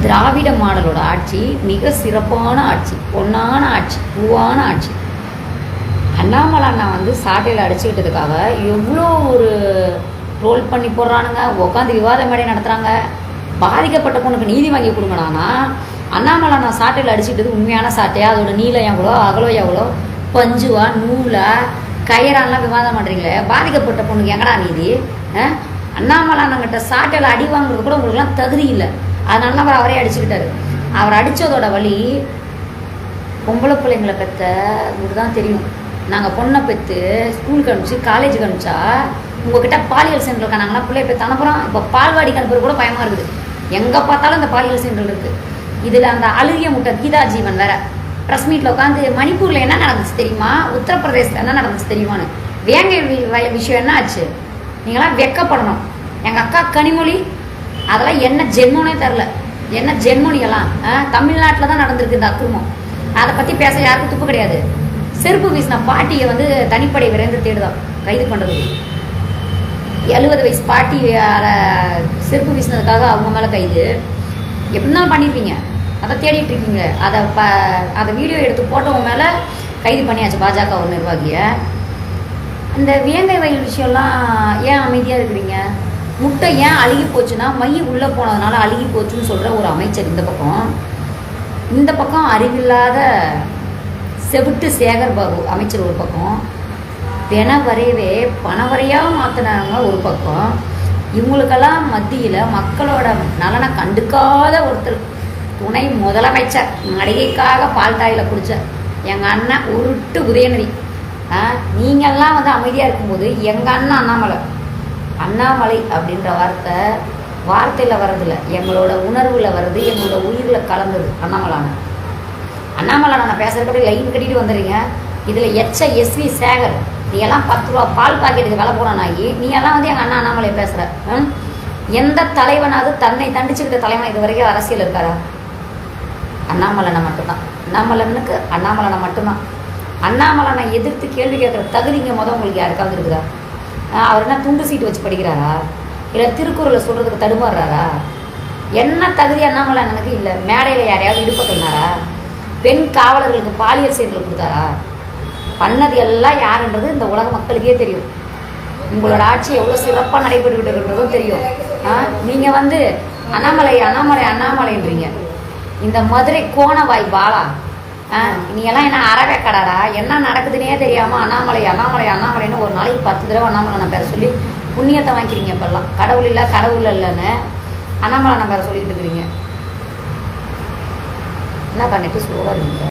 திராவிட மாடலோட ஆட்சி மிக சிறப்பான ஆட்சி, பொன்னான ஆட்சி, பூவான ஆட்சி. அண்ணாமலை அண்ணா வந்து சாட்டையில் அடிச்சுக்கிட்டதுக்காக எவ்வளோ ஒரு ரோல் பண்ணி போடுறானுங்க, உட்காந்து விவாத மேடை நடத்துகிறாங்க. பாதிக்கப்பட்ட பொண்ணுக்கு நீதி வாங்கி கொடுங்கடானா அண்ணாமலை அண்ணா சாட்டையில் அடிச்சுக்கிட்டது உண்மையான சாட்டையா, அதோட நீளம் எவ்வளோ, அகலம் எவ்வளோ, பஞ்சுவா, நூலா, கயிறான்லாம் விவாதம் பண்ணுறீங்களே, பாதிக்கப்பட்ட பொண்ணுக்கு எங்கடா நீதி? அண்ணாமலை அண்ணங்கிட்ட சாட்டையில் அடி வாங்குறது கூட உங்களுக்குலாம் தகுதி இல்லை. அதனால தான் அவர் அவரே அடிச்சுக்கிட்டாரு. அவர் அடித்ததோட வழி பொம்பளை பிள்ளைங்களை பெற்ற உங்களுக்கு தான் தெரியும். நாங்கள் பொண்ணை பெற்று ஸ்கூலுக்கு அனுப்பிச்சு காலேஜுக்கு அனுப்பிச்சா உங்ககிட்ட பாலியல் சென்டருக்கு நாங்களாம் பிள்ளைய பெற்று அனுப்புகிறோம். இப்போ பால்வாடிக்கு அனுப்புறது கூட பயமாக இருக்குது. எங்கே பார்த்தாலும் இந்த பாலியல் சென்டர் இருக்குது. இதில் அந்த அழுகிய முட்டை கீதா ஜீவன் வேற ப்ரெஸ் மீட்டில் உட்காந்து மணிப்பூரில் என்ன நடந்துச்சு தெரியுமா, உத்தரப்பிரதேசத்தில் என்ன நடந்துச்சு தெரியுமான்னு வேங்கை விஷயம் என்ன ஆச்சு, நீங்களாம் வெக்கப்படணும். எங்கள் அக்கா கனிமொழி அதெல்லாம் என்ன ஜென்மனே தெரில, என்ன ஜென்மொழியெல்லாம் தமிழ்நாட்டில் தான் நடந்திருக்கு இந்த அக்கிரமம். அதை பற்றி பேச யாருக்கும் துப்பு கிடையாது. செருப்பு வீசின பாட்டியை வந்து தனிப்படை விரைந்து தேடுதான் கைது பண்ணுறது. 70 வயசு பாட்டி செருப்பு வீசினதுக்காக அவங்க மேலே கைது. எப்படினாலும் பண்ணியிருப்பீங்க, அதை தேடிட்டு இருக்கீங்க. அதை வீடியோ எடுத்து போட்டவங்க மேலே கைது பண்ணியாச்சு பாஜக ஒரு நிர்வாகியை. இந்த வேங்கை வயல் விஷயம்லாம் ஏன் அமைதியாக இருக்கிறீங்க? முட்டை ஏன் அழுகி போச்சுன்னா மை உள்ளே போனதுனால அழுகி போச்சுன்னு சொல்கிற ஒரு அமைச்சர் இந்த பக்கம் அறிவில்லாத செவிட்டு சேகர் பாபு அமைச்சர் ஒரு பக்கம், தின வரையவே பணவரையாக மாற்றினாங்க ஒரு பக்கம். இவங்களுக்கெல்லாம் மத்தியில் மக்களோட நலனை கண்டுக்காத ஒருத்தர் துணை முதலமைச்சர் நடிகைக்காக பால்டாயில் குடித்த எங்கள் அண்ணன் உருட்டு உதயநிதி. நீங்கள்லாம் வந்து அமைதியாக இருக்கும்போது எங்கள் அண்ணன் அண்ணாமலை அப்படின்ற வார்த்தையில் வர்றதில்ல, எங்களோட உணர்வில் வருது, எங்களோட உயிரில் கலந்தது அண்ணாமலை நான் பேசுகிறப்ப லைன் கட்டிட்டு வந்துடுறீங்க. இதில் எஸ்வி சேகர் நீ எல்லாம் 10 ரூபா பால் பாக்கெட்டுக்கு விலை போனானாகி நீ எல்லாம் வந்து எங்கள் அண்ணாமலை பேசுகிற. எந்த தலைவனாவது தன்னை தண்டிச்சுக்கிட்ட தலைவன் இது வரைக்கும் அரசியல் இருக்காரா? அண்ணாமலைனை மட்டும்தான். அண்ணாமலைனை மட்டும்தான். அண்ணாமலைனை எதிர்த்து கேள்வி கேட்குற தகுதிங்க உங்களுக்கு யாருக்காவது இருக்குதா? அவர் என்ன துண்டு சீட்டு வச்சு படிக்கிறாரா, இல்லை திருக்குறளை சொல்கிறதுக்கு தடுமாறுறாரா? என்ன தகுதி அண்ணாமலை எனக்கு இல்லை? மேடையில் யாரையாவது இடுப்பட்டுனாரா? பெண் காவலர்களுக்கு பாலியல் சேர்ந்து கொடுத்தாரா? பண்ணது எல்லாம் யாருன்றது இந்த உலக மக்களுக்கே தெரியும். உங்களோட ஆட்சி எவ்வளோ சிறப்பாக நடைபெற்றுக்கிட்டு இருக்கிறதும் தெரியும். நீங்கள் வந்து அண்ணாமலைன்றீங்க. இந்த மதுரை கோணவாய் பாலா நீங்கள்லாம் என்ன அறவே கடாடா? என்ன நடக்குதுன்னே தெரியாமல் அண்ணாமலைன்னு ஒரு நாளைக்கு 10 தடவை அண்ணாமலை நான் பேர சொல்லி புண்ணியத்தை வாங்கிக்கிறீங்க. இப்போல்லாம் கடவுள் இல்லைன்னு அண்ணாமலை நான் பேர சொல்லிட்டு இருக்கிறீங்க. என்ன பண்ணிட்டு ஸ்லோவாக இருக்கீங்க?